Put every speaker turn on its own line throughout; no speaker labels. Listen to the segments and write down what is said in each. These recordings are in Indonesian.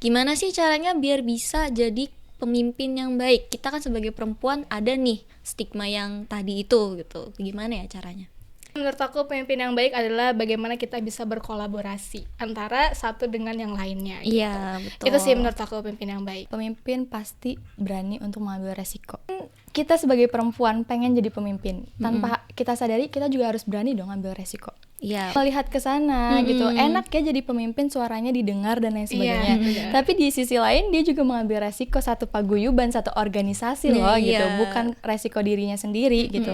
Gimana sih caranya biar bisa jadi pemimpin yang baik? Kita kan sebagai perempuan ada nih stigma yang tadi itu gitu. Gimana ya caranya?
Menurut aku pemimpin yang baik adalah bagaimana kita bisa berkolaborasi antara satu dengan yang lainnya gitu.
Iya, betul.
Itu sih menurut aku pemimpin yang baik.
Pemimpin pasti berani untuk mengambil resiko. Kita sebagai perempuan pengen jadi pemimpin, tanpa kita sadari kita juga harus berani dong ambil resiko.
Iya.
Melihat ke sana gitu, enak ya jadi pemimpin, suaranya didengar dan lain sebagainya.
Iya.
Tapi di sisi lain dia juga mengambil resiko satu paguyuban, satu organisasi loh gitu,
Iya.
bukan resiko dirinya sendiri gitu.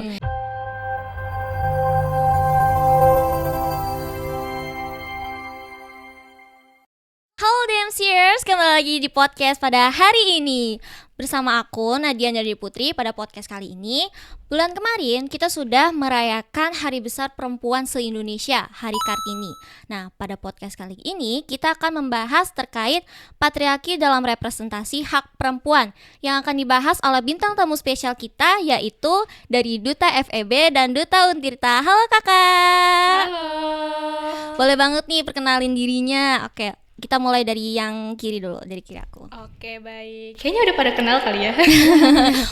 Halo Damsiers, kembali lagi di podcast pada hari ini. Bersama aku Nadia Nyari Putri. Pada podcast kali ini, bulan kemarin kita sudah merayakan Hari Besar Perempuan se-Indonesia, Hari Kartini. Nah, pada podcast kali ini kita akan membahas terkait patriarki dalam representasi hak perempuan, yang akan dibahas oleh bintang tamu spesial kita, yaitu dari Duta FEB dan Duta Untirta. Halo kakak.
Halo.
Boleh banget nih perkenalin dirinya. Oke, kita mulai dari yang kiri dulu, dari kiri aku.
Oke, baik. Kayaknya udah pada kenal kali ya.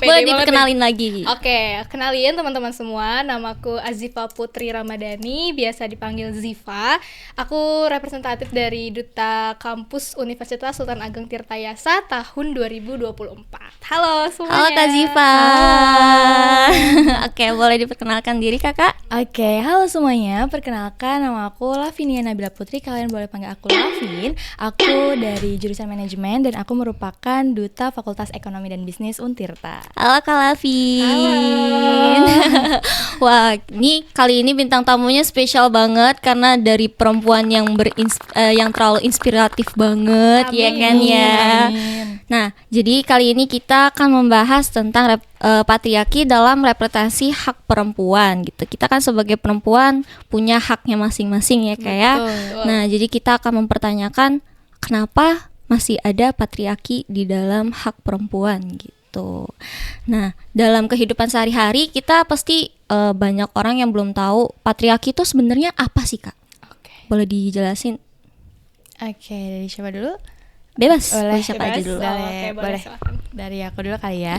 Boleh diperkenalin lagi.
Oke, kenalin teman-teman semua. Namaku Azifa Putri Ramadhani, biasa dipanggil Ziva. Aku representatif dari Duta Kampus Universitas Sultan Ageng Tirtayasa tahun 2024. Halo semuanya.
Halo Kak Ziva. Oke, boleh diperkenalkan diri kakak?
Oke, halo semuanya. Perkenalkan, nama aku Lavinia Nabila Putri. Kalian boleh panggil aku Lavin. Aku dari jurusan manajemen dan aku merupakan Duta Fakultas Ekonomi dan Bisnis Untirta.
Halo Kak Lavin. Wah, kali ini bintang tamunya spesial banget karena dari perempuan yang yang terlalu inspiratif banget.
Amin.
Ya kan ya.
Amin.
Nah, jadi kali ini kita akan membahas tentang patriarki dalam representasi hak perempuan gitu. Kita kan sebagai perempuan punya haknya masing-masing ya kayak. Nah, jadi kita akan mempertanyakan kenapa masih ada patriarki di dalam hak perempuan gitu. Nah, dalam kehidupan sehari-hari kita pasti banyak orang yang belum tahu patriarki itu sebenarnya apa sih, Kak?
Oke.
Boleh dijelasin?
Oke, dari siapa dulu?
Bebas,
Boleh,
siapa aja dulu.
Oke, boleh. Silakan.
Dari aku dulu kali ya.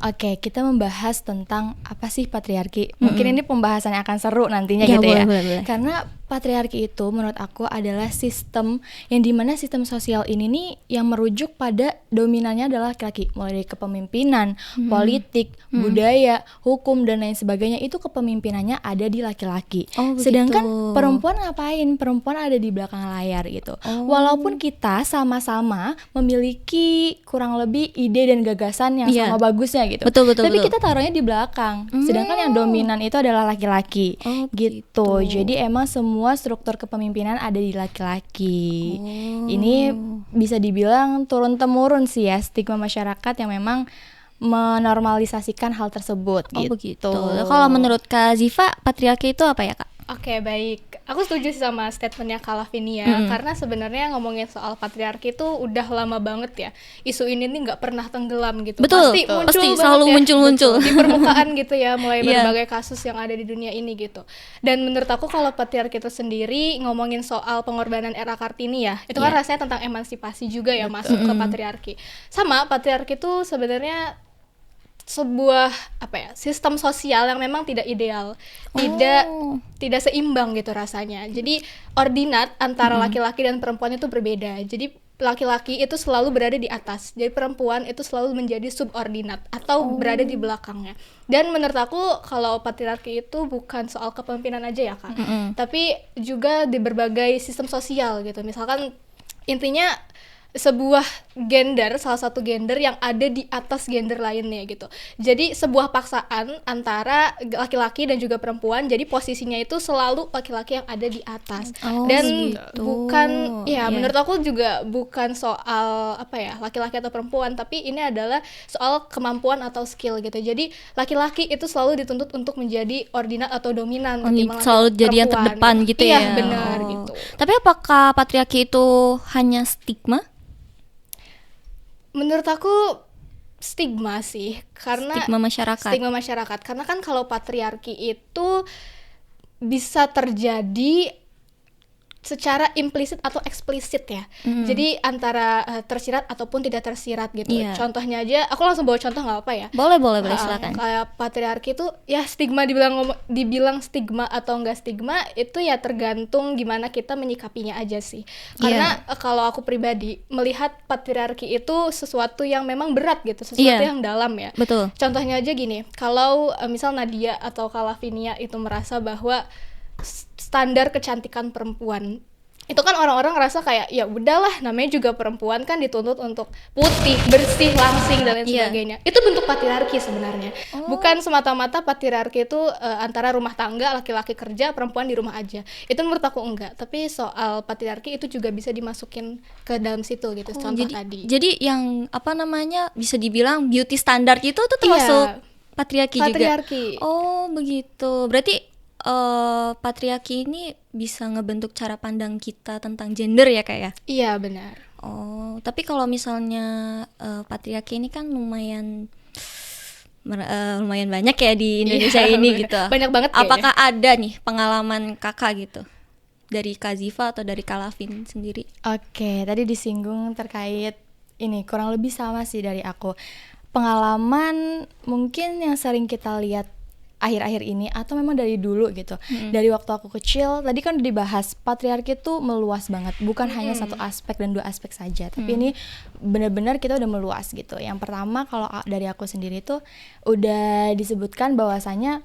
Oke, kita membahas tentang apa sih patriarki. Mungkin ini pembahasan yang akan seru nantinya
Ya,
gitu ya.
boleh.
Karena patriarki itu menurut aku adalah sistem yang dimana sistem sosial ini nih yang merujuk pada dominannya adalah laki-laki. Mulai dari kepemimpinan, politik, budaya, hukum dan lain sebagainya, itu kepemimpinannya ada di laki-laki.
Oh, begitu.
Sedangkan perempuan ngapain? Perempuan ada di belakang layar gitu. Walaupun kita sama-sama memiliki kurang lebih ide dan gagasan yang
Iya.
sama bagusnya gitu.
Betul.
Tapi kita taruhnya di belakang. Sedangkan yang dominan itu adalah laki-laki.
Oh,
gitu. Jadi emang semua struktur kepemimpinan ada di laki-laki. Ini bisa dibilang turun-temurun sih ya, stigma masyarakat yang memang menormalisasikan hal tersebut
Oh,
gitu.
begitu. Kalau menurut Kak Ziva, patriarki itu apa ya, Kak?
Oke, baik. Aku setuju sih sama statementnya Kak Lavinia, karena sebenarnya ngomongin soal patriarki itu udah lama banget ya. Isu ini nih nggak pernah tenggelam gitu.
Betul,
Pasti muncul
pasti
banget
selalu
ya.
muncul-muncul.
Betul, di permukaan gitu ya, mulai
Iya.
berbagai kasus yang ada di dunia ini gitu. Dan menurut aku kalau patriarki itu sendiri ngomongin soal pengorbanan era Kartini ya, itu kan rasanya tentang emansipasi juga ya, masuk ke patriarki. Sama patriarki itu sebenarnya sebuah sistem sosial yang memang tidak ideal, tidak seimbang gitu rasanya. Jadi ordinat antara laki-laki dan perempuan itu berbeda. Jadi laki-laki itu selalu berada di atas, jadi perempuan itu selalu menjadi subordinat atau berada di belakangnya. Dan menurut aku kalau patriarki itu bukan soal kepemimpinan aja ya Kak, tapi juga di berbagai sistem sosial gitu. Misalkan intinya sebuah gender, salah satu gender yang ada di atas gender lainnya gitu. Jadi sebuah paksaan antara laki-laki dan juga perempuan, jadi posisinya itu selalu laki-laki yang ada di atas. Dan
gitu.
bukan
Iya.
menurut aku juga bukan soal laki-laki atau perempuan, tapi ini adalah soal kemampuan atau skill gitu. Jadi laki-laki itu selalu dituntut untuk menjadi ordinat atau dominan ketimbang
Selalu jadi yang
perempuan
terdepan gitu ya.
Iya, benar gitu.
Tapi apakah patriarki itu hanya stigma?
Menurut aku stigma sih, karena
Stigma masyarakat.
karena kan kalau patriarki itu bisa terjadi secara implisit atau eksplisit ya. Jadi antara tersirat ataupun tidak tersirat gitu.
Iya.
Contohnya aja, aku langsung bawa contoh nggak apa ya?
Boleh silakan.
Kayak patriarki itu ya dibilang stigma atau enggak stigma itu ya tergantung gimana kita menyikapinya aja sih. Karena kalau aku pribadi melihat patriarki itu sesuatu yang memang berat gitu, sesuatu yang dalam ya.
Betul.
Contohnya aja gini, kalau misal Nadia atau Kalavinia itu merasa bahwa standar kecantikan perempuan itu kan orang-orang ngerasa kayak ya udahlah, namanya juga perempuan kan dituntut untuk putih, bersih, langsing dan lain sebagainya. Itu bentuk patriarki sebenarnya. Bukan semata-mata patriarki itu antara rumah tangga, laki-laki kerja, perempuan di rumah aja. Itu menurut aku enggak. Tapi soal patriarki itu juga bisa dimasukin ke dalam situ gitu. Contoh tadi.
Jadi yang apa namanya bisa dibilang beauty standard itu tuh termasuk patriarki juga. Oh begitu. Berarti patriarki ini bisa ngebentuk cara pandang kita tentang gender ya Kak ya?
Iya benar.
Oh, tapi kalau misalnya patriarki ini kan lumayan banyak ya di Indonesia ini gitu.
Banyak banget kayaknya.
Apakah ada nih pengalaman kakak gitu dari Kak Ziva atau dari Kak Lavin sendiri?
Oke, tadi disinggung terkait ini kurang lebih sama sih dari aku. Pengalaman mungkin yang sering kita lihat akhir-akhir ini atau memang dari dulu gitu. Dari waktu aku kecil tadi kan dibahas patriarki itu meluas banget, bukan hanya satu aspek dan dua aspek saja, tapi ini benar-benar kita udah meluas gitu. Yang pertama kalau dari aku sendiri tuh udah disebutkan bahwasanya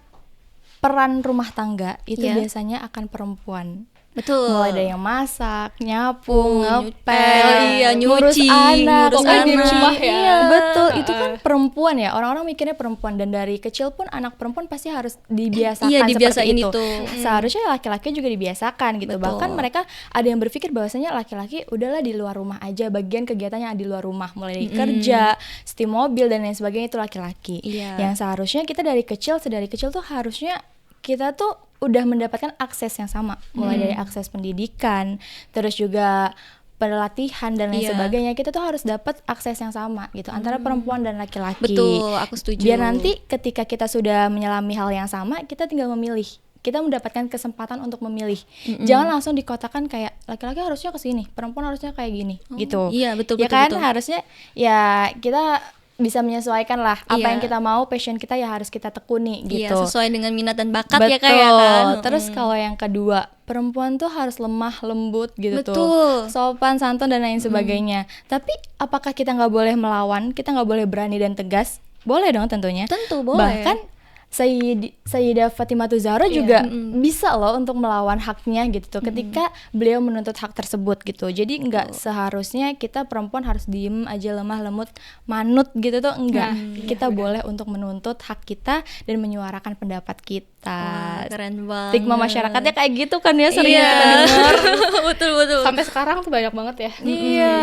peran rumah tangga itu biasanya akan perempuan.
Betul.
Mulai dari yang masak, nyapu, ngepel,
nyuci,
ngurus anak,
di rumah ya.
Iya, betul. Itu kan perempuan ya. Orang-orang mikirnya perempuan, dan dari kecil pun anak perempuan pasti harus dibiasakan
dibiasain
seperti itu.
itu.
Seharusnya laki-laki juga dibiasakan gitu.
Betul.
Bahkan mereka ada yang berpikir bahwasanya laki-laki udahlah di luar rumah aja, bagian kegiatannya di luar rumah, mulai dari kerja, setim mobil dan lain sebagainya itu laki-laki. Yang seharusnya kita sedari kecil tuh harusnya kita tuh udah mendapatkan akses yang sama, mulai dari akses pendidikan, terus juga pelatihan dan lain sebagainya. Kita tuh harus dapat akses yang sama gitu antara perempuan dan laki-laki.
Betul, aku setuju.
Biar nanti ketika kita sudah menyelami hal yang sama, kita tinggal memilih. Kita mendapatkan kesempatan untuk memilih. Jangan langsung dikotakan kayak laki-laki harusnya ke sini, perempuan harusnya kayak gini gitu.
Iya, betul.
Ya kan harusnya ya kita bisa menyesuaikan lah apa yang kita mau, passion kita ya harus kita tekuni gitu.
Iya, sesuai dengan minat dan bakat.
Betul.
Ya Kak ya kan.
Terus kalau yang kedua, perempuan tuh harus lemah lembut gitu.
Betul.
Tuh, sopan santun dan lain sebagainya. Tapi apakah kita nggak boleh melawan? Kita nggak boleh berani dan tegas? Boleh dong tentunya.
Tentu boleh.
Bahkan Sayyidah Fatimah Zahra juga bisa loh untuk melawan haknya gitu tuh ketika beliau menuntut hak tersebut gitu. Jadi nggak seharusnya kita perempuan harus diem aja, lemah lemut, manut gitu tuh, enggak. Kita boleh untuk menuntut hak kita dan menyuarakan pendapat kita.
Wah, keren banget.
Stigma masyarakatnya kayak gitu kan ya, sering kita dengar.
Betul.
Sampai sekarang tuh banyak banget ya.
Iya,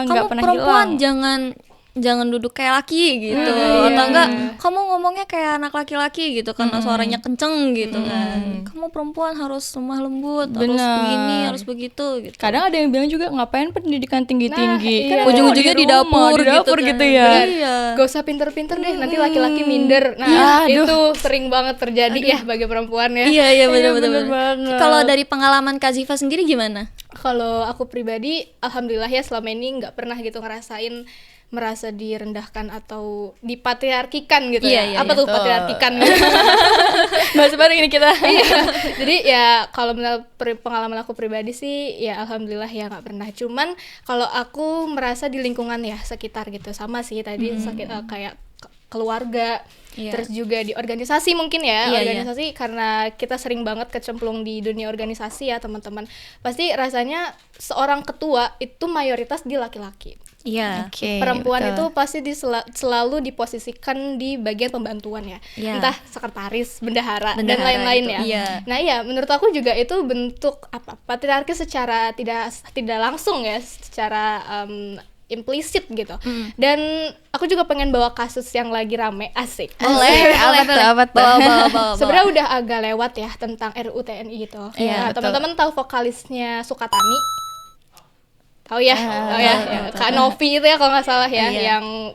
Kamu
nggak pernah
perempuan
hilang.
jangan duduk kayak laki gitu, atau enggak kamu ngomongnya kayak anak laki-laki gitu karena suaranya kenceng gitu kan. Kamu perempuan harus lemah lembut, harus begini, harus begitu gitu.
Kadang ada yang bilang juga ngapain pendidikan tinggi-tinggi,
Nah,
ujung-ujungnya di dapur
gitu ya.
Iya.
Gak usah pinter-pinter deh, nanti laki-laki minder. Nah, itu sering banget terjadi ya bagi perempuan ya.
Iya benar
banget.
Kalau dari pengalaman Kak Ziva sendiri gimana?
Kalau aku pribadi, alhamdulillah ya selama ini nggak pernah gitu ngerasain merasa direndahkan atau dipatriarkikan gitu ya. Apa tuh patriarkikan?
Bahasa baru ini kita.
Jadi ya kalau menurut pengalaman aku pribadi sih ya alhamdulillah ya nggak pernah. Cuman kalau aku merasa di lingkungan ya sekitar gitu, sama sih tadi kayak keluarga, terus juga di organisasi mungkin ya, organisasi karena kita sering banget kecemplung di dunia organisasi ya teman-teman. Pasti rasanya seorang ketua itu mayoritas di laki-laki.
Iya.
Perempuan itu pasti selalu diposisikan di bagian pembantuan ya, entah sekretaris, bendahara dan lain-lain
itu,
ya.
iya.
Nah ya menurut aku juga itu bentuk patriarki secara tidak langsung ya, secara implisit gitu. Dan aku juga pengen bawa kasus yang lagi rame, asik.
Boleh. Bawa.
Sebenarnya udah agak lewat ya tentang RUU TNI gitu.
Iya,
teman-teman tahu vokalisnya Sukatani? Tahu ya? Kak Novi itu ya kalau nggak salah ya, yang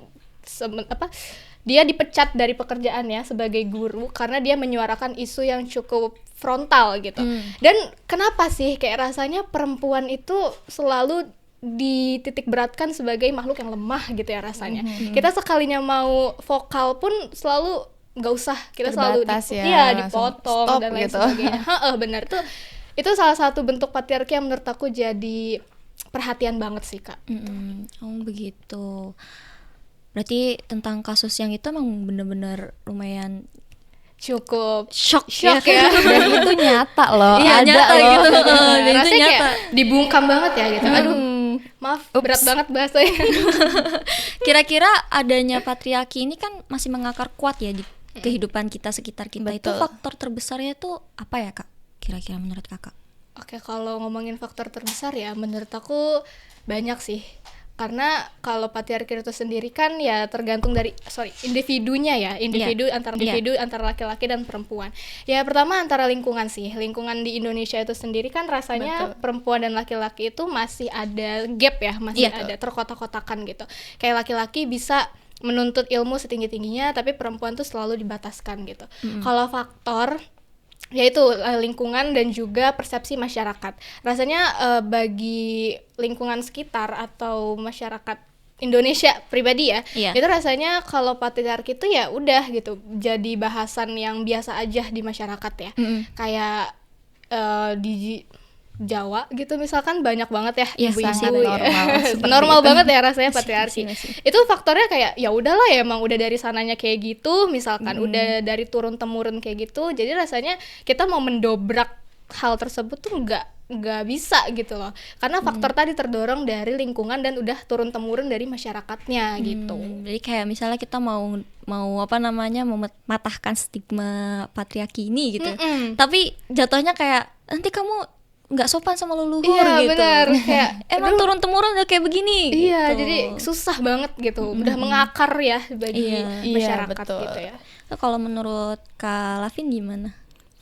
dia dipecat dari pekerjaannya sebagai guru karena dia menyuarakan isu yang cukup frontal gitu. Dan kenapa sih kayak rasanya perempuan itu selalu dititik beratkan sebagai makhluk yang lemah gitu ya rasanya. Kita sekalinya mau vokal pun selalu nggak usah, kita selalu dipotong
stop
dan lain
gitu.
sebagainya. Benar, itu salah satu bentuk patriarki yang menurut aku jadi perhatian banget sih Kak.
Oh begitu. Berarti tentang kasus yang itu emang bener-bener lumayan
Cukup
shock
ya.
Dan itu nyata loh,
Iya,
ada
nyata
loh.
gitu. Dan itu
Rasanya kayak
nyata.
dibungkam banget ya gitu. Aduh, maaf, berat banget bahasanya.
Kira-kira adanya patriarki ini kan masih mengakar kuat ya di kehidupan kita sekitar kita. Itu
Betul.
faktor terbesarnya tuh apa ya Kak? Kira-kira menurut Kakak?
Oke, kalau ngomongin faktor terbesar ya, menurut aku banyak sih. Karena kalau patriarki itu sendiri kan ya tergantung dari individunya ya, individu antara laki-laki dan perempuan. Ya pertama antara lingkungan sih. Lingkungan di Indonesia itu sendiri kan rasanya perempuan dan laki-laki itu masih ada gap ya, masih ada terkotak-kotakan gitu. Kayak laki-laki bisa menuntut ilmu setinggi-tingginya, tapi perempuan tuh selalu dibataskan gitu. Kalau faktor yaitu lingkungan dan juga persepsi masyarakat. Rasanya bagi lingkungan sekitar atau masyarakat Indonesia pribadi ya, itu rasanya kalau patriarki itu ya udah gitu, jadi bahasan yang biasa aja di masyarakat ya. Kayak di Jawa gitu misalkan banyak banget ya ibu-ibu normal banget ya rasanya patriarki. Itu faktornya kayak ya udahlah ya, emang udah dari sananya kayak gitu misalkan, udah dari turun temurun kayak gitu. Jadi rasanya kita mau mendobrak hal tersebut tuh nggak bisa gitu loh, karena faktor tadi terdorong dari lingkungan dan udah turun temurun dari masyarakatnya gitu.
Jadi kayak misalnya kita mau mematahkan stigma patriarki ini gitu. Tapi jatuhnya kayak nanti kamu nggak sopan sama leluhur gitu.
Benar, kayak
emang turun temurun udah kayak begini.
Iya,
gitu.
jadi susah banget gitu. Udah mengakar ya bagi masyarakat gitu ya.
Nah, kalau menurut Kak Lavin gimana?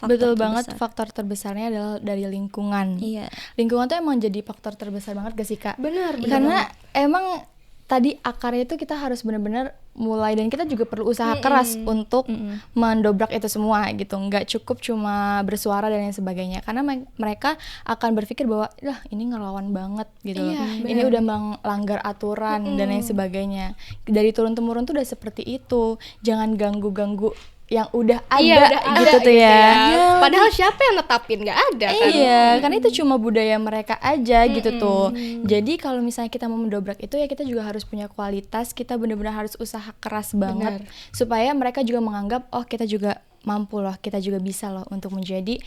Betul banget, faktor terbesarnya adalah dari lingkungan.
Iya.
Lingkungan tuh emang jadi faktor terbesar banget gak sih Kak?
Benar.
Karena emang tadi akarnya itu kita harus benar-benar mulai, dan kita juga perlu usaha keras untuk mendobrak itu semua gitu. Nggak cukup cuma bersuara dan lain sebagainya, karena mereka akan berpikir bahwa lah ini ngelawan banget gitu loh. Ini udah melanggar aturan dan lain sebagainya. Dari turun temurun tuh udah seperti itu. Jangan ganggu-ganggu yang udah ada gitu tuh ya.
Padahal siapa yang netapin, nggak ada kan?
Iya, karena itu cuma budaya mereka aja gitu tuh. Jadi kalau misalnya kita mau mendobrak itu ya kita juga harus punya kualitas, kita benar-benar harus usaha keras banget supaya mereka juga menganggap oh kita juga mampu loh, kita juga bisa loh untuk menjadi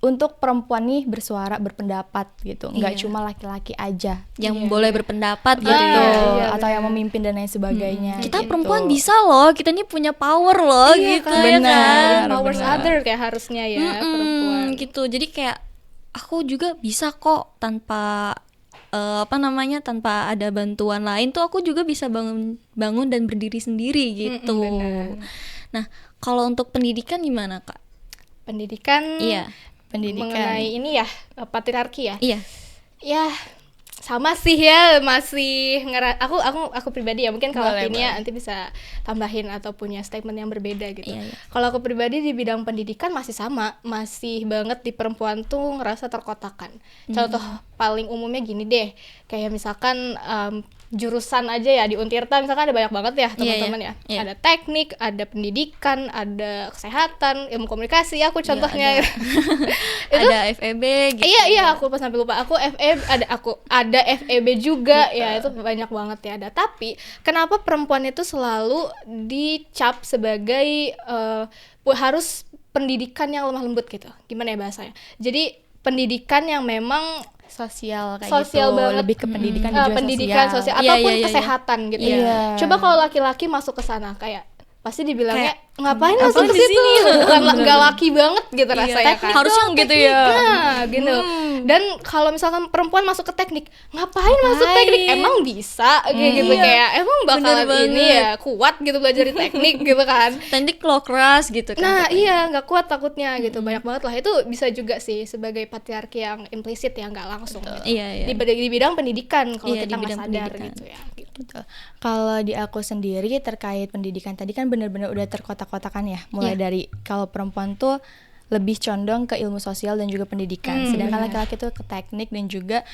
untuk perempuan nih bersuara, berpendapat gitu. Nggak cuma laki-laki aja
yang boleh berpendapat gitu.
Atau yang memimpin dan lain sebagainya.
Kita
gitu.
perempuan bisa loh, kita ini punya power loh gitu ya kan.
Powers other kayak harusnya ya perempuan.
Gitu. Jadi kayak aku juga bisa kok tanpa tanpa ada bantuan lain tuh aku juga bisa bangun dan berdiri sendiri gitu. Nah, kalau untuk pendidikan gimana Kak?
Pendidikan mengenai ini ya, patriarki ya.
Iya.
Ya sama sih ya, masih aku pribadi ya, mungkin kalau ini ya nanti bisa tambahin atau punya statement yang berbeda gitu. Kalau aku pribadi di bidang pendidikan masih sama, masih banget di perempuan tuh ngerasa terkotakan. Contoh paling umumnya gini deh, kayak misalkan jurusan aja ya di Untirta misalkan ada banyak banget ya teman-teman ya. Ada teknik, ada pendidikan, ada kesehatan, ilmu komunikasi aku contohnya.
Ada FEB gitu.
Iya aku pas sampai lupa, aku ada FEB juga. Ya itu banyak banget ya ada. Tapi kenapa perempuan itu selalu dicap sebagai harus pendidikan yang lemah lembut gitu, gimana ya bahasanya, jadi pendidikan yang memang
sosial kayak
sosial
gitu,
banget.
lebih ke pendidikan, juga
pendidikan sosial ataupun kesehatan gitu ya. Coba kalau laki-laki masuk ke sana kayak pasti dibilangnya
Kayak,
ngapain
apa
masuk ke
di
situ,
sini?
bukan nggak laki banget gitu
Iya,
rasanya kan.
harusnya
gitu ya.
Nah, gitu. Dan kalau misalkan perempuan masuk ke teknik, ngapain masuk teknik? Emang bisa kayak gitu,
Iya.
kayak emang bakalan
Bener
ini
banget.
ya kuat gitu belajar di teknik gitu kan.
Teknik lo keras gitu kan.
Nah,
katanya.
iya nggak kuat takutnya gitu. Banyak banget lah. Itu bisa juga sih sebagai patriarki yang implisit ya, nggak langsung. Gitu.
Iya, iya.
Di bidang pendidikan kalau
Iya,
kita
di
nggak
bidang
sadar
pendidikan.
gitu ya. Gitu.
Betul. Kalau di aku sendiri terkait pendidikan tadi kan benar-benar udah terkotak-kotakan ya. Mulai
Iya.
dari kalau perempuan tuh lebih condong ke ilmu sosial dan juga pendidikan. Sedangkan
benar.
laki-laki tuh ke teknik dan juga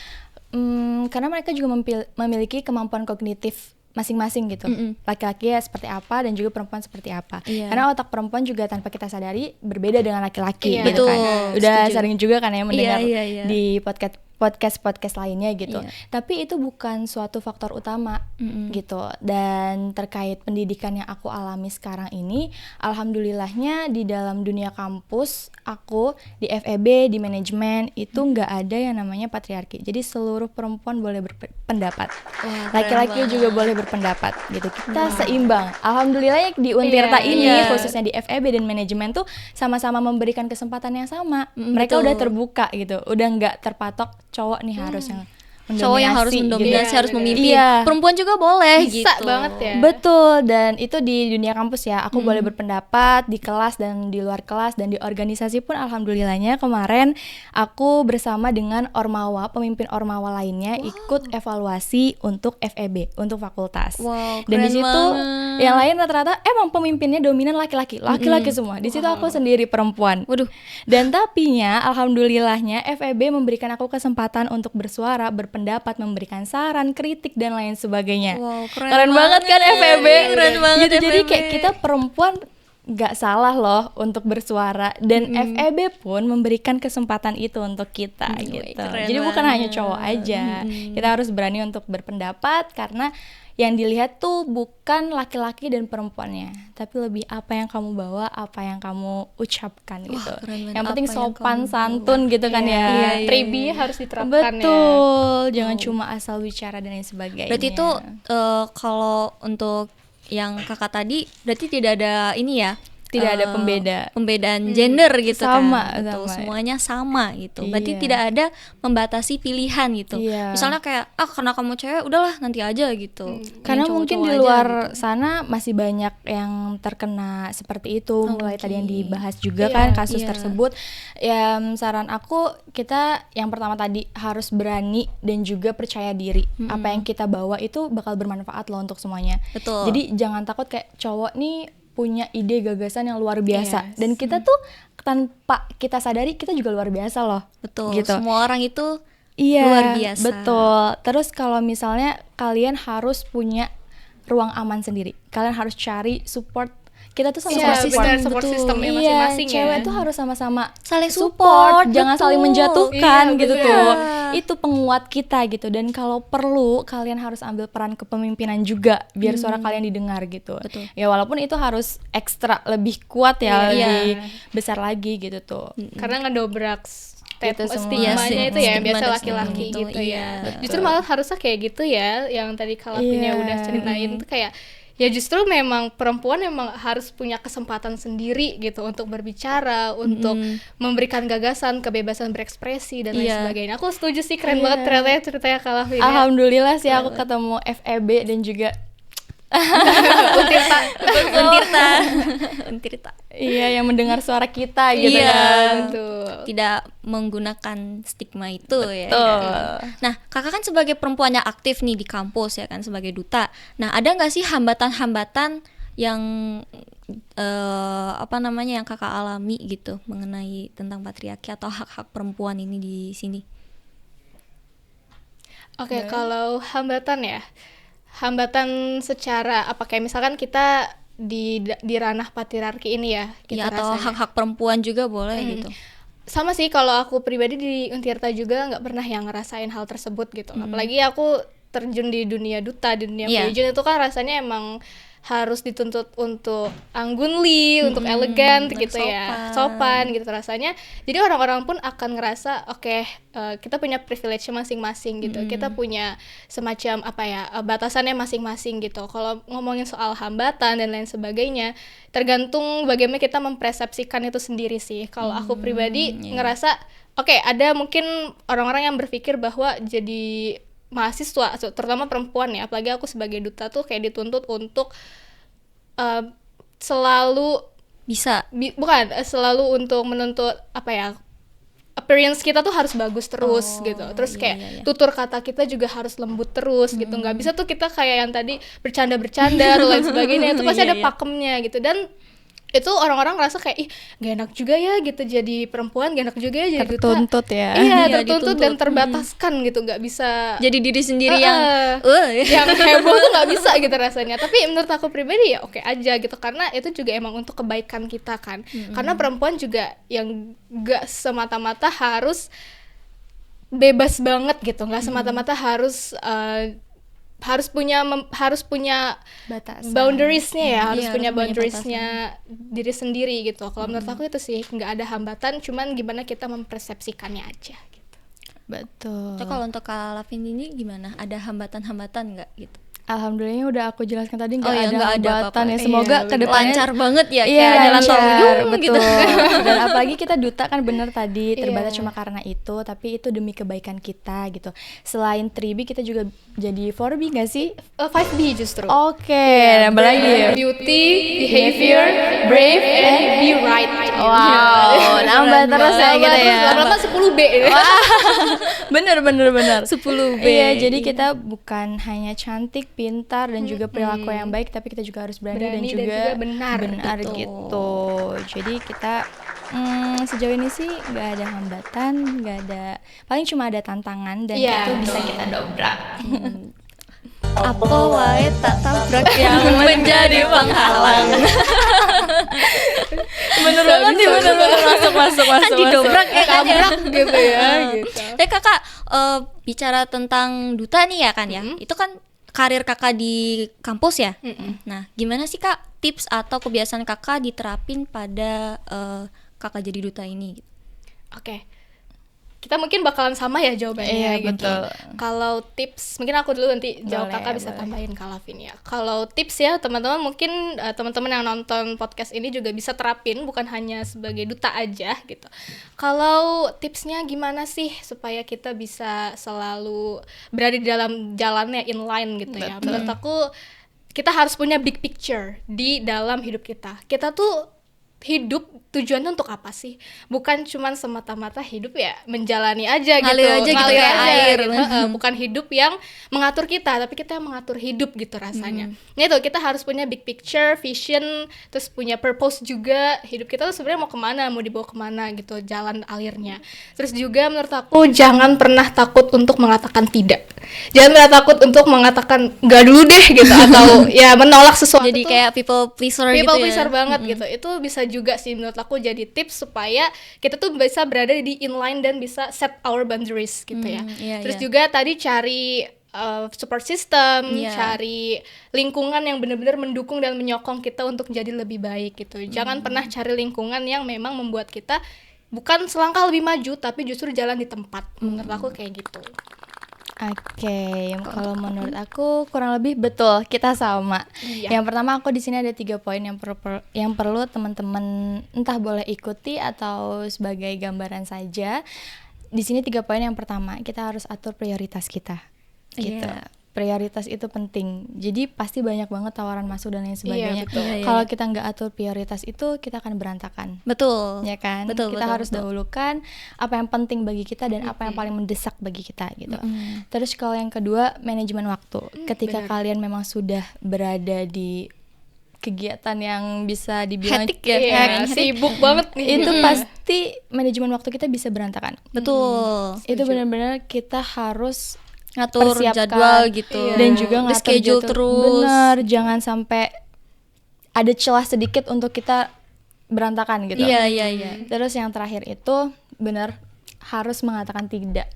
karena mereka juga memiliki kemampuan kognitif masing-masing gitu. Laki-laki ya seperti apa dan juga perempuan seperti apa.
Iya.
Karena otak perempuan juga tanpa kita sadari berbeda dengan laki-laki
Iya,
gitu kan.
betul,
Udah
setuju.
sering juga kan ya mendengar
iya.
di podcast lainnya gitu.
Iya.
Tapi itu bukan suatu faktor utama gitu. Dan terkait pendidikan yang aku alami sekarang ini, alhamdulillahnya di dalam dunia kampus aku di FEB, di manajemen itu nggak ada yang namanya patriarki. Jadi seluruh perempuan boleh berpendapat.
Wah,
Laki-laki
keren
juga boleh berpendapat gitu. Kita seimbang. Alhamdulillah di Untirta
Iya,
ini
iya.
khususnya di FEB dan manajemen tuh sama-sama memberikan kesempatan yang sama. Mereka
betul.
udah terbuka gitu. Udah nggak terpatok cowok nih harus yang
Cowok yang harus mendominasi,
Iya,
harus
bener.
memimpin.
Iya.
Perempuan juga boleh
Bisa
gitu.
banget ya.
Betul, dan itu di dunia kampus ya. Aku boleh berpendapat di kelas dan di luar kelas, dan di organisasi pun alhamdulillahnya kemarin aku bersama dengan Ormawa, pemimpin Ormawa lainnya ikut evaluasi untuk FEB, untuk fakultas.
Wow,
Dan di
keren
situ
banget.
yang lain rata-rata emang pemimpinnya dominan laki-laki semua. Di situ aku sendiri perempuan.
Waduh.
Dan tapinya alhamdulillahnya FEB memberikan aku kesempatan untuk bersuara, berpendapat, memberikan saran, kritik dan lain sebagainya.
Wow,
keren banget kan FEB?
Keren banget
Gitu, jadi
FEB.
kayak kita perempuan nggak salah loh untuk bersuara, dan FEB pun memberikan kesempatan itu untuk kita gitu.
keren
Jadi bukan
banget.
hanya cowok aja. Kita harus berani untuk berpendapat karena yang dilihat tuh bukan laki-laki dan perempuannya, tapi lebih apa yang kamu bawa, apa yang kamu ucapkan gitu.
keren banget.
Yang penting
Apa yang
sopan
kamu
santun gitu kan ya.
Iya, iya.
Tribi harus diterapkan ya.
Betul, jangan cuma asal bicara dan lain sebagainya.
Berarti itu kalau untuk yang kakak tadi berarti tidak ada ini ya?
Tidak ada
pembedaan gender gitu
Sama,
kan. Betul,
sama.
semuanya sama gitu. Berarti
Iya.
tidak ada membatasi pilihan gitu.
Iya.
Misalnya kayak karena kamu cewek udahlah nanti aja gitu.
Karena
Yang
mungkin di
cowok-cowok aja
luar
gitu.
sana masih banyak yang terkena seperti itu, mulai tadi yang dibahas juga
Iya,
kan kasus
iya.
tersebut. Ya saran aku, kita yang pertama tadi harus berani dan juga percaya diri. Apa yang kita bawa itu bakal bermanfaat loh untuk semuanya.
Betul.
Jadi jangan takut kayak cowok nih punya ide gagasan yang luar biasa,
Yes.
dan kita tuh tanpa kita sadari kita juga luar biasa loh.
Betul.
Gitu.
Semua orang itu
Iya,
luar biasa.
betul. Terus kalau misalnya kalian harus punya ruang aman sendiri, kalian harus cari support. Kita tuh sama-sama
Iya, benar, support
betul.
systemnya
Iya,
masing-masing
cewek
ya.
tuh harus sama-sama
Saling support,
jangan
betul.
saling menjatuhkan
Iya,
gitu
bener.
tuh. Itu penguat kita gitu. Dan kalau perlu kalian harus ambil peran kepemimpinan juga biar suara kalian didengar gitu.
Betul.
Ya walaupun itu harus ekstra lebih kuat ya,
Iya.
lebih besar lagi gitu tuh.
Karena ngedobrak
Itu semua.
Iya
stigmanya
sih,
itu ya,
stigma
biasa
dan
laki-laki
stigma
gitu
itu,
ya.
iya.
Justru malah harusnya kayak gitu ya, yang tadi Kalapinya
Iya.
udah ceritain tuh kayak ya justru memang perempuan memang harus punya kesempatan sendiri gitu untuk berbicara, untuk memberikan gagasan, kebebasan berekspresi dan lain
Iya.
sebagainya. Aku setuju sih, keren
Iya.
banget ternyata ya ceritanya Kalafina.
Alhamdulillah sih aku ketemu FEB dan juga
Untirta.
Untirta. Untirta.
iya yang mendengar suara kita gitu
Iya.
kan.
Betul.
Tidak menggunakan stigma itu ya.
Betul.
Nah, kakak kan sebagai perempuan yang aktif nih di kampus ya kan, sebagai duta. Nah, ada nggak sih hambatan-hambatan yang apa namanya yang kakak alami gitu mengenai tentang patriarki atau hak-hak perempuan ini di sini?
Oke, kalau hambatan ya, hambatan secara apa kayak misalkan kita di ranah patriarki ini ya,
Ya,
kita
atau
rasanya.
hak-hak perempuan juga boleh gitu.
Sama sih, kalau aku pribadi di Untirta juga nggak pernah yang ngerasain hal tersebut gitu. Apalagi aku terjun di dunia duta, di dunia
Iya.
penjun itu kan rasanya emang harus dituntut untuk anggunli, untuk elegan gitu ya, sopan gitu rasanya. Jadi orang-orang pun akan ngerasa oke, kita punya privilege masing-masing gitu. Kita punya semacam batasannya masing-masing gitu. Kalau ngomongin soal hambatan dan lain sebagainya, tergantung bagaimana kita mempersepsikan itu sendiri sih. Kalau aku pribadi ngerasa oke, ada mungkin orang-orang yang berpikir bahwa jadi mahasiswa, terutama perempuan ya, apalagi aku sebagai duta tuh kayak dituntut untuk selalu selalu untuk menuntut appearance kita tuh harus bagus terus gitu. Terus kayak tutur kata kita juga harus lembut terus gitu. Nggak bisa tuh kita kayak yang tadi bercanda-bercanda atau lain sebagainya. Itu pasti ada pakemnya gitu. Dan itu orang-orang ngerasa kayak ih gak enak juga ya gitu jadi perempuan, gak enak juga ya jadi duta.
Tertuntut ya.
Iya, tertuntut dan terbataskan gitu, nggak bisa
jadi diri sendiri yang
heboh tuh nggak bisa gitu rasanya. Tapi menurut aku pribadi ya oke aja gitu, karena itu juga emang untuk kebaikan kita kan. Karena perempuan juga yang nggak semata-mata harus bebas banget gitu, nggak semata-mata harus punya
Batasan.
boundariesnya ya, harus
Iya,
punya
harus punya
boundariesnya diri sendiri gitu. Kalau menurut aku itu sih nggak ada hambatan, cuman gimana kita mempersepsikannya aja gitu.
Betul.
So, kalau untuk Kak Lavin ini gimana? Ada hambatan-hambatan nggak gitu?
Alhamdulillah udah aku jelaskan tadi nggak
Oh iya,
ada
nggak ada
hambatan
apa-apa.
ya. Semoga
Iya,
kedepannya
Lancar banget ya,
Iya,
kayak jalan tol
lancar,
yung
betul.
gitu.
Dan apalagi kita duta kan bener tadi terbatas
Iya.
cuma karena itu, tapi itu demi kebaikan kita gitu. Selain 3B kita juga jadi 4B nggak sih?
5B justru.
Oke, nambah lagi ya.
Beauty, behavior, brave, and be right.
Wow, nambah terus ya gitu ya.
Lama-lama 10B.
Bener.
10B.
Iya, jadi kita bukan hanya cantik, pintar dan juga perilaku yang baik, tapi kita juga harus berani, dan juga
benar.
betul. Gitu. Jadi kita sejauh ini sih nggak ada hambatan, nggak ada, paling cuma ada tantangan dan
Iya,
itu bisa kita dobrak.
Apa wae tak tabrak yang menjadi penghalang.
Bener banget nih, bener masuk.
Kan didobrak ya kan ya.
gitu ya gitu.
Kakak bicara tentang duta nih ya kan ya. Itu kan karir kakak di kampus ya. Nah, gimana sih Kak tips atau kebiasaan kakak diterapin pada kakak jadi duta ini?
Oke. Kita mungkin bakalan sama ya jawabannya.
Iya,
gitu.
betul.
Kalau tips, mungkin aku dulu nanti jawab,
Boleh,
kakak bisa
boleh.
tambahin Kak Lavin ya. Kalau tips ya teman-teman, mungkin teman-teman yang nonton podcast ini juga bisa terapin, bukan hanya sebagai duta aja gitu. Kalau tipsnya gimana sih supaya kita bisa selalu berada di dalam jalannya inline gitu ya. Menurut aku kita harus punya big picture di dalam hidup kita. Kita tuh hidup tujuannya untuk apa sih? Bukan cuman semata-mata hidup ya menjalani aja
Ngalir
gitu.
aja gitu kayak air.
gitu. Bukan hidup yang mengatur kita, tapi kita yang mengatur hidup gitu rasanya. Nah itu kita harus punya big picture, vision, terus punya purpose juga. Hidup kita tuh sebenarnya mau kemana, mau dibawa kemana gitu, jalan alirnya. Terus juga menurut aku jangan pernah takut untuk mengatakan tidak. Jangan pernah takut untuk mengatakan enggak dulu deh gitu, atau ya menolak sesuatu.
Jadi
tuh
kayak people pleaser gitu ya.
people pleaser banget gitu. Itu bisa juga sih menurut aku jadi tips supaya kita tuh bisa berada di inline dan bisa set our boundaries gitu ya.
Iya,
Terus
iya.
juga tadi cari support system,
Iya.
cari lingkungan yang benar-benar mendukung dan menyokong kita untuk jadi lebih baik gitu. Jangan pernah cari lingkungan yang memang membuat kita bukan selangkah lebih maju tapi justru jalan di tempat. Menurut aku kayak gitu.
Oke, kalau menurut aku kurang lebih betul, kita sama.
Iya.
Yang pertama aku di sini ada 3 poin yang perlu teman-teman entah boleh ikuti atau sebagai gambaran saja. Di sini 3 poin. Yang pertama, kita harus atur prioritas kita. Gitu.
Iya.
Prioritas itu penting. Jadi pasti banyak banget tawaran masuk dan lain sebagainya.
betul.
Iya,
Kalau
iya.
kita nggak atur prioritas itu, kita akan berantakan.
Betul.
Ya kan,
Betul,
kita
betul,
harus
betul.
dahulukan apa yang penting bagi kita dan apa yang paling mendesak bagi kita gitu. Terus kalau yang kedua, manajemen waktu. Ketika
benar.
kalian memang sudah berada di kegiatan yang bisa dibilang
Hectic ya,
Iya,
hectic.
sibuk banget nih.
itu pasti manajemen waktu kita bisa berantakan.
Betul.
Itu benar-benar kita harus
Ngatur
persiapkan
jadwal gitu.
dan juga ngatur
schedule
jadwal.
terus.
Bener, jangan sampai ada celah sedikit untuk kita berantakan gitu.
Iya.
Terus yang terakhir itu benar harus mengatakan tidak.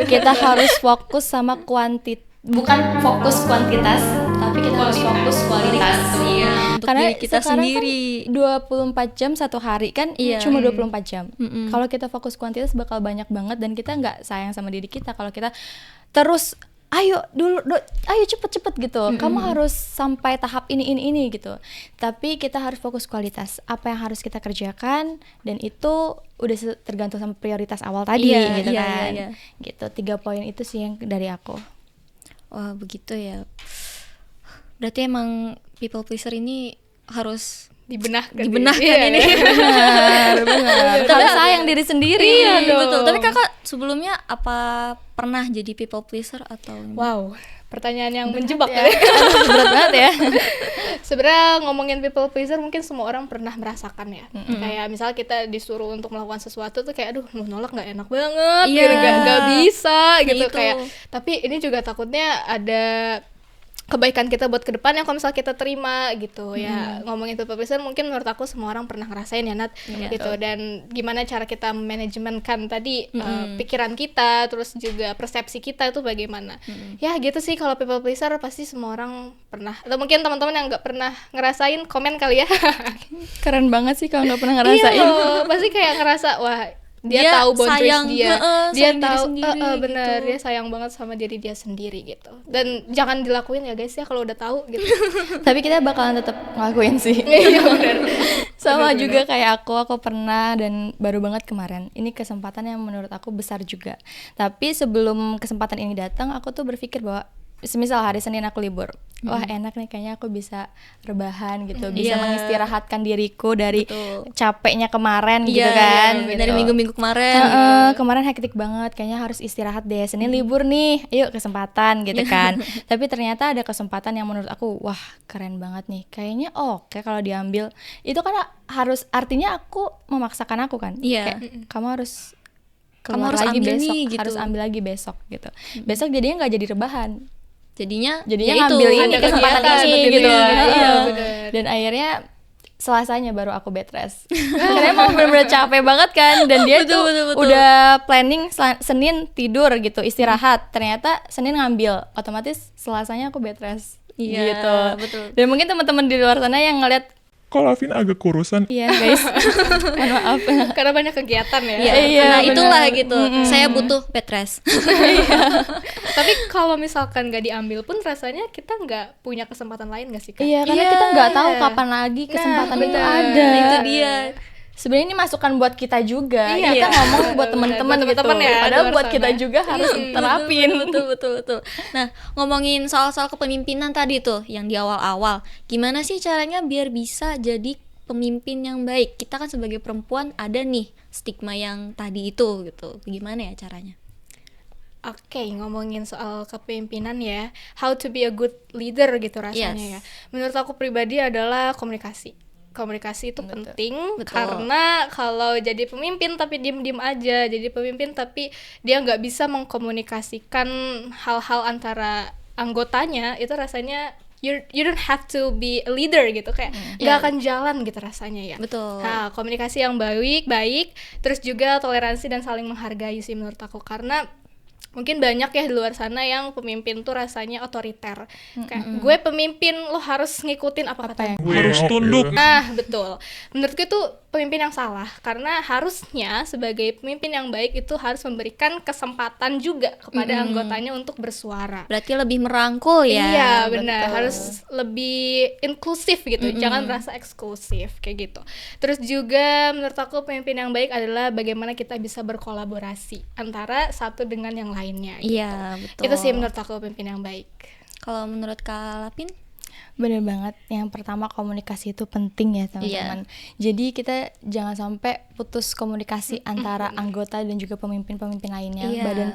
Kita harus fokus sama bukan fokus kuantitas, tapi kita harus fokus kualitas.
untuk
Karena
diri kita
sekarang
sendiri.
kan 24 jam satu hari kan
Iya.
cuma 24 jam. Kalau kita fokus kuantitas bakal banyak banget dan kita nggak sayang sama diri kita kalau kita terus ayo ayo cepet gitu. Kamu harus sampai tahap ini gitu. Tapi kita harus fokus kualitas. Apa yang harus kita kerjakan dan itu udah tergantung sama prioritas awal tadi gitu kan. Gitu. 3 poin itu sih yang dari aku.
Wah, begitu ya. Berarti emang people pleaser ini harus
dibenahkan
ini.
Benar. Harus sayang diri sendiri.
Iya, betul. Tapi kakak sebelumnya apa pernah jadi people pleaser atau?
Wow, pertanyaan yang menjebak
ya.
ya.
Berat banget ya.
Sebenarnya ngomongin people pleaser mungkin semua orang pernah merasakan ya. Kayak misalnya kita disuruh untuk melakukan sesuatu tuh kayak aduh mau nolak nggak enak banget,
Iya.
gitu, nggak bisa gitu
itu.
kayak. Tapi ini juga takutnya ada kebaikan kita buat ke depan yang kalau misalnya kita terima gitu ya. Ngomongin people pleaser mungkin menurut aku semua orang pernah ngerasain ya Nat gitu. Dan gimana cara kita manajemenkan tadi pikiran kita, terus juga persepsi kita itu bagaimana. Ya gitu sih, kalau people pleaser pasti semua orang pernah, atau mungkin teman-teman yang nggak pernah ngerasain komen kali ya.
Keren banget sih kalau nggak pernah ngerasain.
Iya loh, pasti kayak ngerasa wah dia tahu boundaries
sayang,
dia
sayang diri
tahu
sendiri
bener
gitu.
dia sayang banget sama diri dia sendiri gitu. Dan jangan dilakuin ya guys ya kalau udah tahu gitu.
Tapi kita bakalan tetap ngelakuin sih.
Iya benar.
Sama juga kayak aku pernah dan baru banget kemarin. Ini kesempatan yang menurut aku besar juga. Tapi sebelum kesempatan ini datang, aku tuh berpikir bahwa semisal hari Senin aku libur, wah enak nih kayaknya aku bisa rebahan gitu, bisa mengistirahatkan diriku dari capeknya kemarin gitu kan.
Dari minggu-minggu kemarin.
Kemarin hektik banget, kayaknya harus istirahat deh. Senin libur nih, yuk kesempatan gitu kan. Tapi ternyata ada kesempatan yang menurut aku, wah keren banget nih. Kayaknya oke kalau diambil. Itu kan harus artinya aku memaksakan aku kan.
Iya.
Kayak kamu harus
Kamu harus
lagi
ambil
besok,
nih, gitu.
harus ambil lagi besok gitu. Besok jadinya nggak jadi rebahan.
Jadinya
ngambil ini
ada
kesempatan
kegiatan
ini
gitu
gitu.
ya. Iya,
Heeh.
bener.
Dan akhirnya Selasanya baru aku bed rest. Karena emang bener-bener capek banget kan. Dan dia
Betul.
udah planning Senin tidur gitu, istirahat. Ternyata Senin ngambil, otomatis Selasanya aku bed rest.
Iya,
Gitu.
betul.
Dan mungkin teman-teman di luar sana yang ngeliat,
Kok Lavin agak kurusan?
iya guys, mohon maaf.
Karena banyak kegiatan ya.
Iya,
nah
bener.
itulah gitu. Saya butuh bed rest.
Tapi kalau misalkan nggak diambil pun rasanya kita nggak punya kesempatan lain nggak sih Kak?
Iya, karena kita nggak tahu kapan lagi kesempatan itu
benar.
ada.
Nah, itu dia.
Sebenarnya ini masukan buat kita juga.
Iya,
Kita
kan?
ngomong buat teman-teman
Buat
gitu.
teman-teman ya,
Padahal
di luar
buat
sana.
kita juga harus terapin.
Betul. Nah, ngomongin soal kepemimpinan tadi tuh yang di awal-awal. Gimana sih caranya biar bisa jadi pemimpin yang baik? Kita kan sebagai perempuan ada nih stigma yang tadi itu gitu. Gimana ya caranya?
Oke, ngomongin soal kepemimpinan ya, how to be a good leader gitu rasanya ya. Menurut aku pribadi adalah komunikasi. Komunikasi itu penting. Karena kalau jadi pemimpin tapi diem-diem aja, jadi pemimpin tapi dia nggak bisa mengkomunikasikan hal-hal antara anggotanya, itu rasanya you don't have to be a leader gitu, kayak nggak akan jalan gitu rasanya ya.
Betul.
Nah, komunikasi yang baik, terus juga toleransi dan saling menghargai sih menurut aku. Karena mungkin banyak ya di luar sana yang pemimpin tuh rasanya otoriter. Kayak gue pemimpin, lo harus ngikutin apa kata gue.
Harus tunduk.
Nah, betul. Menurutku itu pemimpin yang salah, karena harusnya sebagai pemimpin yang baik itu harus memberikan kesempatan juga kepada anggotanya untuk bersuara.
Berarti lebih merangkul ya.
Iya, benar. Harus lebih inklusif gitu. Jangan merasa eksklusif kayak gitu. Terus juga menurut aku pemimpin yang baik adalah bagaimana kita bisa berkolaborasi antara satu dengan yang lainnya.
Iya, betul.
Itu sih menurut aku pemimpin yang baik.
Kalau menurut Kak Lapin?
Bener banget. Yang pertama, komunikasi itu penting ya teman-teman. Jadi kita jangan sampai putus komunikasi antara anggota dan juga pemimpin-pemimpin lainnya, badan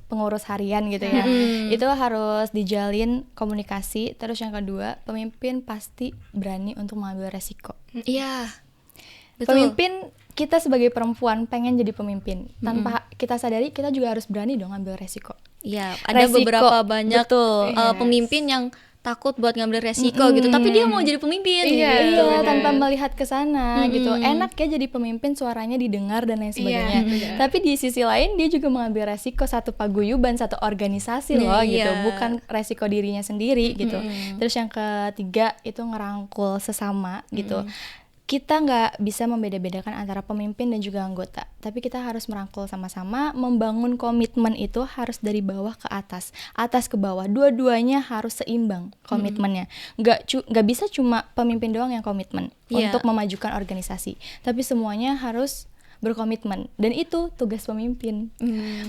pengurus harian gitu ya. Itu harus dijalin komunikasi. Terus yang kedua, pemimpin pasti berani untuk mengambil resiko.
Iya. Betul.
Pemimpin, kita sebagai perempuan pengen jadi pemimpin. Tanpa kita sadari, kita juga harus berani dong ambil resiko.
Iya, ada
Resiko,
beberapa banyak
betul.
pemimpin yang takut buat ngambil resiko gitu, tapi dia mau jadi pemimpin.
Iya,
gitu.
Iya, tanpa melihat ke sana gitu. Enak ya jadi pemimpin, suaranya didengar dan lain sebagainya.
Iya.
Tapi di sisi lain dia juga mengambil resiko satu paguyuban, satu organisasi loh gitu.
Iya.
Bukan resiko dirinya sendiri gitu. Terus yang ketiga itu ngerangkul sesama gitu. Kita nggak bisa membeda-bedakan antara pemimpin dan juga anggota, tapi kita harus merangkul sama-sama. Membangun komitmen itu harus dari bawah ke atas, atas ke bawah, dua-duanya harus seimbang komitmennya. Nggak bisa cuma pemimpin doang yang komitmen untuk memajukan organisasi, tapi semuanya harus berkomitmen, dan itu tugas pemimpin.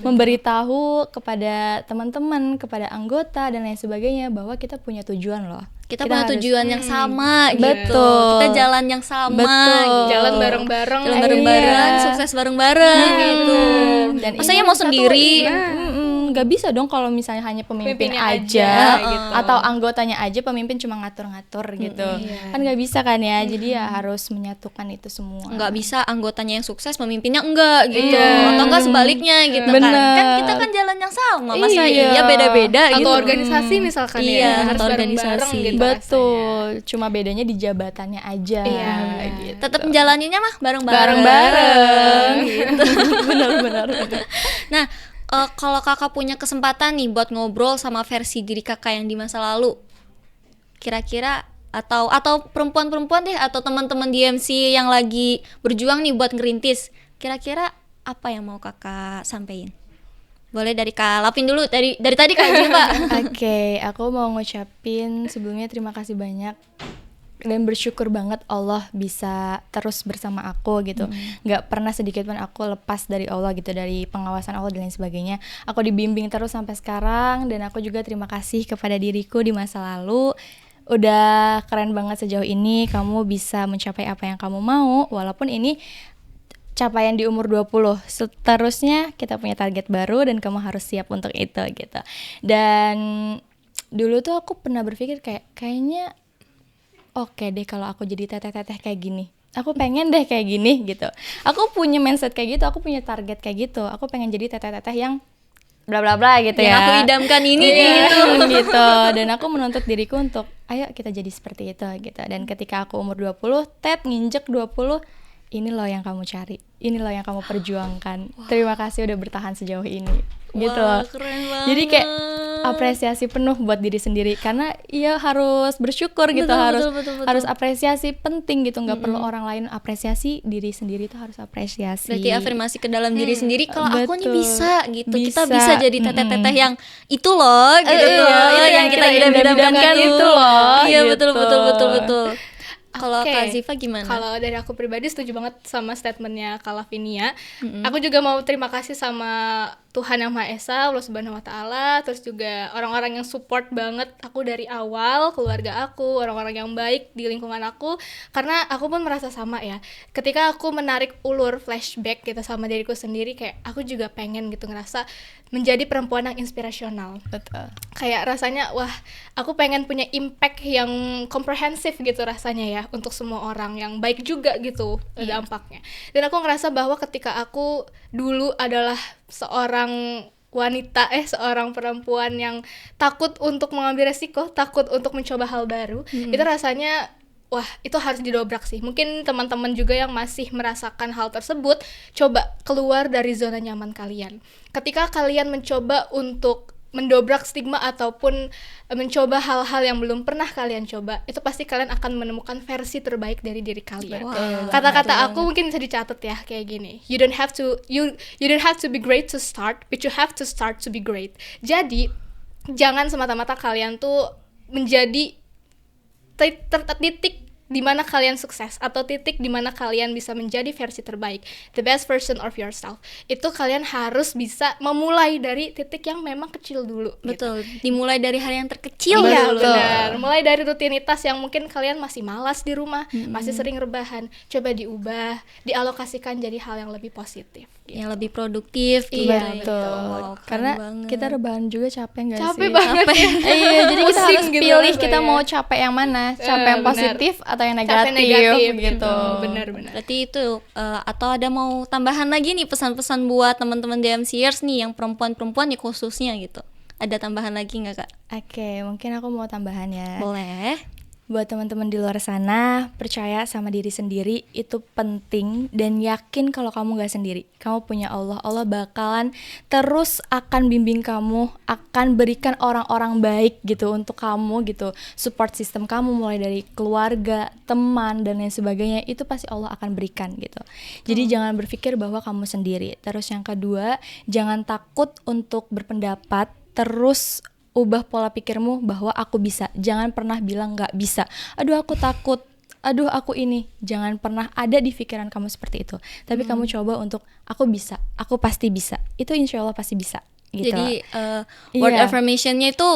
Memberitahu kepada teman-teman, kepada anggota dan lain sebagainya bahwa kita punya tujuan loh.
Kita punya
harus-
tujuan yang sama gitu.
Betul.
Kita jalan yang sama
Betul.
gitu.
Jalan bareng-bareng.
Jalan bareng-bareng,
Iya.
sukses bareng-bareng gitu.
Dan
Maksudnya
ini
mau
satu,
sendiri.
nggak bisa dong kalau misalnya hanya pemimpin
Pemimpinnya
aja,
aja, gitu.
atau anggotanya aja, pemimpin cuma ngatur-ngatur gitu. Kan nggak bisa kan ya. Jadi ya harus menyatukan itu semua.
Nggak bisa anggotanya yang sukses, pemimpinnya enggak gitu.
Iya.
Atau enggak sebaliknya gitu kan.
Bener.
Kan kita kan jalan yang sama. Masa
Iya.
iya beda-beda
Atau
gitu.
organisasi misalkan
Iya,
ya, harus
atau
bareng-bareng
organisasi.
gitu
Betul. Cuma bedanya di jabatannya aja.
Iya.
Gitu.
Tetap menjalaninya mah bareng-bareng.
Bareng-bareng.
Gitu.
Benar-benar.
Nah, kalau kakak punya kesempatan nih buat ngobrol sama versi diri kakak yang di masa lalu, kira-kira atau perempuan-perempuan deh, atau teman-teman DMC yang lagi berjuang nih buat ngerintis, kira-kira apa yang mau kakak sampein? Boleh dari Kak Lavin dulu, dari tadi Kak Ziva.
Oke, aku mau ngucapin sebelumnya terima kasih banyak dan bersyukur banget Allah bisa terus bersama aku gitu. Nggak pernah sedikit pun aku lepas dari Allah gitu, dari pengawasan Allah dan lain sebagainya. Aku dibimbing terus sampai sekarang, dan aku juga terima kasih kepada diriku di masa lalu. Udah keren banget sejauh ini, kamu bisa mencapai apa yang kamu mau, walaupun ini capaian di umur 20. Seterusnya kita punya target baru dan kamu harus siap untuk itu gitu. Dan dulu tuh aku pernah berpikir kayaknya oke deh kalau aku jadi teteh-teteh kayak gini. Aku pengen deh kayak gini gitu. Aku punya mindset kayak gitu, aku punya target kayak gitu. Aku pengen jadi teteh-teteh yang bla bla bla gitu
Yang
ya.
aku idamkan ini nih
Iya,
gitu.
gitu. Dan aku menuntut diriku untuk ayo kita jadi seperti itu gitu. Dan ketika aku umur 20, nginjek 20, ini loh yang kamu cari. Ini loh yang kamu perjuangkan. Terima kasih udah bertahan sejauh ini. Gitu
Wah,
loh.
keren banget.
Jadi kayak apresiasi penuh buat diri sendiri, karena ya harus bersyukur gitu,
Betul.
harus apresiasi, penting gitu, nggak perlu orang lain apresiasi, diri sendiri tuh harus apresiasi.
Berarti afirmasi ke dalam diri sendiri, kalau aku nih
Betul.
bisa gitu. Kita
Bisa.
bisa jadi teteh-teteh yang itu loh gitu.
Iya,
yang kita idam-idamkan
itu loh,
Iya,
gitu.
betul. Kalau
Oke.
Kak Ziva gimana?
Kalau dari aku pribadi setuju banget sama statementnya Kak Lavinia. Aku juga mau terima kasih sama Tuhan Yang Maha Esa, Allah Subhanahu Wa Taala, terus juga orang-orang yang support banget aku dari awal, keluarga aku, orang-orang yang baik di lingkungan aku, karena aku pun merasa sama ya. Ketika aku menarik ulur flashback gitu sama diriku sendiri, kayak aku juga pengen gitu ngerasa menjadi perempuan yang inspirasional.
Betul.
Kayak rasanya wah, aku pengen punya impact yang komprehensif gitu rasanya ya, untuk semua orang, yang baik juga gitu dampaknya. Dan aku ngerasa bahwa ketika aku dulu adalah seorang seorang perempuan yang takut untuk mengambil resiko, takut untuk mencoba hal baru, itu rasanya wah, itu harus didobrak sih. Mungkin teman-teman juga yang masih merasakan hal tersebut, coba keluar dari zona nyaman kalian. Ketika kalian mencoba untuk mendobrak stigma ataupun mencoba hal-hal yang belum pernah kalian coba, itu pasti kalian akan menemukan versi terbaik dari diri kalian. Kata-kata aku mungkin bisa dicatat ya kayak gini. You don't have to be great to start, but you have to start to be great. Jadi jangan semata-mata kalian tuh menjadi titik di mana kalian sukses atau titik di mana kalian bisa menjadi versi terbaik, the best version of yourself. Itu kalian harus bisa memulai dari titik yang memang kecil dulu.
Betul. Dimulai dari hal yang terkecil
Iya,
dulu.
benar. Mulai dari rutinitas yang mungkin kalian masih malas di rumah, masih sering rebahan, coba diubah, dialokasikan jadi hal yang lebih positif.
Yang lebih produktif gitu.
Iya,
Betul.
Wow, keren
Karena
banget.
kita rebahan juga capek nggak sih?
Capek banget.
Iya, jadi kita
Pusing
harus
gitu
pilih
rasanya.
kita mau capek yang mana, capek yang
benar.
positif atau yang
Capek
negatif, gitu.
Benar-benar.
Berarti itu atau ada mau tambahan lagi nih pesan-pesan buat teman-teman DMCers nih yang perempuan-perempuan nih khususnya gitu. Ada tambahan lagi nggak Kak?
Oke, mungkin aku mau tambahan ya.
Boleh.
Buat teman-teman di luar sana, percaya sama diri sendiri itu penting, dan yakin kalau kamu gak sendiri. Kamu punya Allah. Allah bakalan terus akan bimbing kamu, akan berikan orang-orang baik gitu untuk kamu gitu. Support system kamu mulai dari keluarga, teman, dan lain sebagainya, itu pasti Allah akan berikan gitu. Jadi jangan berpikir bahwa kamu sendiri. Terus yang kedua, jangan takut untuk berpendapat, terus ubah pola pikirmu bahwa aku bisa. Jangan pernah bilang gak bisa. Aduh aku takut, aduh aku ini. Jangan pernah ada di pikiran kamu seperti itu. Tapi kamu coba untuk aku bisa, aku pasti bisa. Itu insya Allah pasti bisa gitu.
Jadi word
Iya.
affirmation-nya itu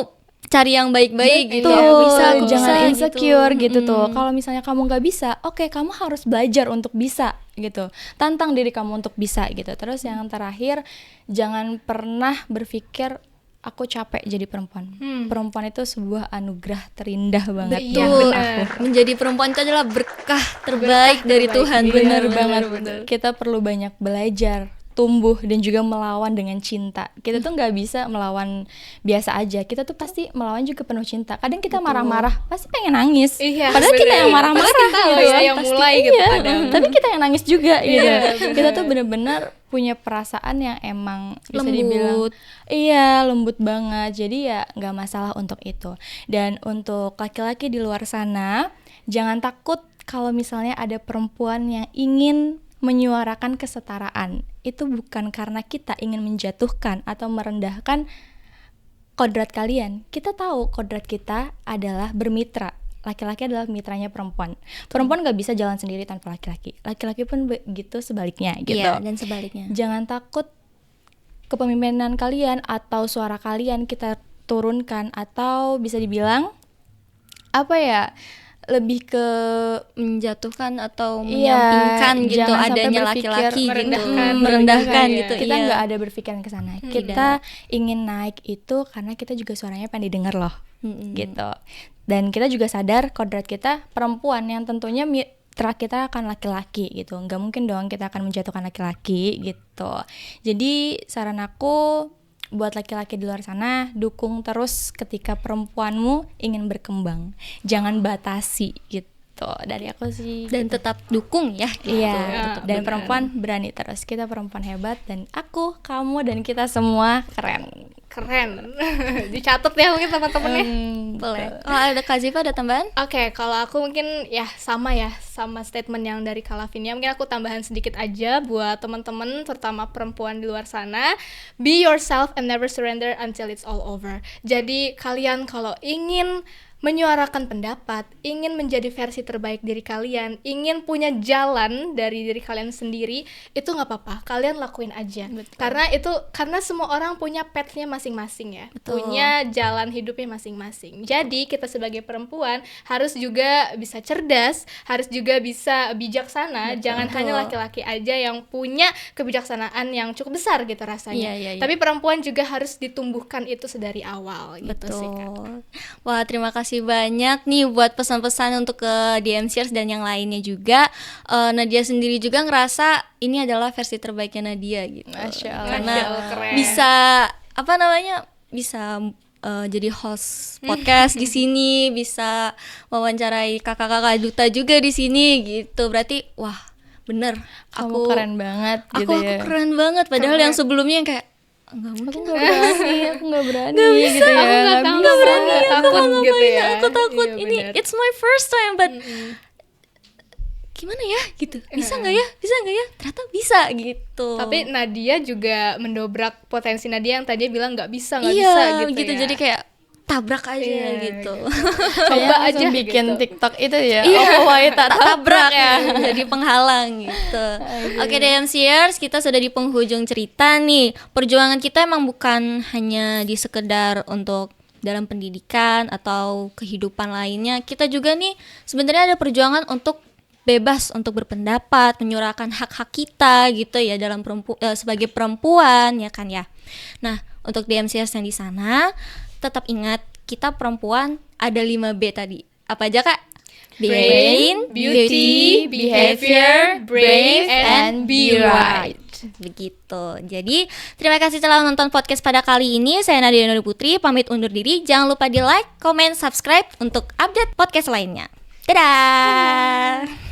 cari yang baik-baik gitu.
Tuh,
Aku bisa, aku
jangan
bisa,
insecure gitu, tuh.
Mm-mm.
Kalau misalnya kamu nggak bisa, oke, kamu harus belajar untuk bisa gitu. Tantang diri kamu untuk bisa gitu. Terus yang terakhir, jangan pernah berpikir aku capek jadi perempuan. Perempuan itu sebuah anugerah terindah banget.
Iya,
Tuh,
benar.
menjadi perempuan itu adalah berkah terbaik dari Tuhan.
Bener
Benar
banget.
bener.
Kita perlu banyak belajar, tumbuh, dan juga melawan dengan cinta. Kita tuh nggak bisa melawan biasa aja. Kita tuh pasti melawan juga penuh cinta. Kadang kita marah-marah, pasti pengen nangis.
Iya,
Padahal kita
bener.
yang marah-marah.
Pasti kita loh ya yang
Pasti
mulai gitu
iya.
kadang.
Tapi kita yang nangis juga gitu.
bener.
Kita tuh bener-bener punya perasaan yang emang bisa
Lembut.
dibilang iya, lembut banget. Jadi ya nggak masalah untuk itu. Dan untuk laki-laki di luar sana, jangan takut kalau misalnya ada perempuan yang ingin menyuarakan kesetaraan. Itu bukan karena kita ingin menjatuhkan atau merendahkan kodrat kalian. Kita tahu kodrat kita adalah bermitra. Laki-laki adalah mitranya perempuan. Perempuan gak bisa jalan sendiri tanpa laki-laki. Laki-laki pun begitu sebaliknya gitu.
Iya, dan sebaliknya.
Jangan takut kepemimpinan kalian atau suara kalian kita turunkan, atau bisa dibilang apa ya, lebih ke
Menjatuhkan atau
Iya,
menyampingkan gitu
jangan sampai
adanya
berpikir
laki-laki gitu.
merendahkan,
Merendahkan
iya.
gitu.
kita
iya.
nggak ada berpikiran ke sana. Kita ingin naik itu karena kita juga suaranya pengen didengar loh.
Mm-mm.
Gitu. Dan kita juga sadar kodrat kita perempuan, yang tentunya mitra kita akan laki-laki gitu. Nggak mungkin dong kita akan menjatuhkan laki-laki gitu. Jadi saran aku buat laki-laki di luar sana, dukung terus ketika perempuanmu ingin berkembang. Jangan batasi gitu. Dari aku sih.
Dan tetap dukung ya gitu.
Iya,
Ya,
dan
benar.
perempuan berani terus. Kita perempuan hebat, dan aku, kamu, dan kita semua keren.
Keren. Dicatat ya mungkin teman-teman ya.
Boleh. Oh, ada Kak Ziva, ada tambahan?
Oke, kalau aku mungkin ya sama statement yang dari Kak Lavinia. Mungkin aku tambahan sedikit aja buat teman-teman, terutama perempuan di luar sana. Be yourself and never surrender until it's all over. Jadi kalian kalau ingin menyuarakan pendapat, ingin menjadi versi terbaik diri kalian, ingin punya jalan dari diri kalian sendiri, itu nggak apa-apa, kalian lakuin aja. Karena semua orang punya path-nya masing-masing ya, punya jalan hidupnya masing-masing. Jadi kita sebagai perempuan harus juga bisa cerdas, harus juga bisa bijaksana. Jangan hanya laki-laki aja yang punya kebijaksanaan yang cukup besar gitu rasanya.
Iya.
Tapi perempuan juga harus ditumbuhkan itu sedari awal gitu sih Kak.
Betul. Wah, terima kasih banyak nih buat pesan-pesan untuk ke DMCers dan yang lainnya juga. Nadia sendiri juga ngerasa ini adalah versi terbaiknya Nadia gitu.
Masya Allah.
Karena
Masya Allah, keren.
bisa jadi host podcast di sini, bisa wawancarai kakak-kakak duta juga di sini gitu. Berarti wah, bener.
Kamu keren banget gitu
Aku
ya.
keren banget. Padahal yang sebelumnya yang kayak nggak mungkin.
Aku nggak berani
bisa,
gitu ya.
aku nggak tahu,
bisa.
berani, takut gitu ya.
Aku takut
Iya,
ini
benar.
it's my first time, but gimana ya gitu, bisa nggak ya ternyata bisa gitu.
Tapi Nadia juga mendobrak potensi Nadia yang tadinya bilang nggak bisa
iya
gitu ya.
jadi kayak tabrak aja
Iya,
gitu.
coba
Kayaknya
aja
langsung bikin
gitu.
TikTok itu ya.
Iya,
tak
tabrak ya jadi penghalang gitu. Oke DMCers, kita sudah di penghujung cerita nih. Perjuangan kita emang bukan hanya di sekedar untuk dalam pendidikan atau kehidupan lainnya. Kita juga nih sebenarnya ada perjuangan untuk bebas untuk berpendapat, menyuarakan hak-hak kita gitu ya dalam sebagai perempuan ya kan ya. Nah, untuk DMCers yang di sana tetap ingat kita perempuan ada 5B tadi. Apa aja Kak?
Brain, beauty, behavior, brave, and be right.
Begitu. Jadi terima kasih telah menonton podcast pada kali ini. Saya Nadia Nuri Putri pamit undur diri. Jangan lupa di like, comment, subscribe untuk update podcast lainnya. Dadah.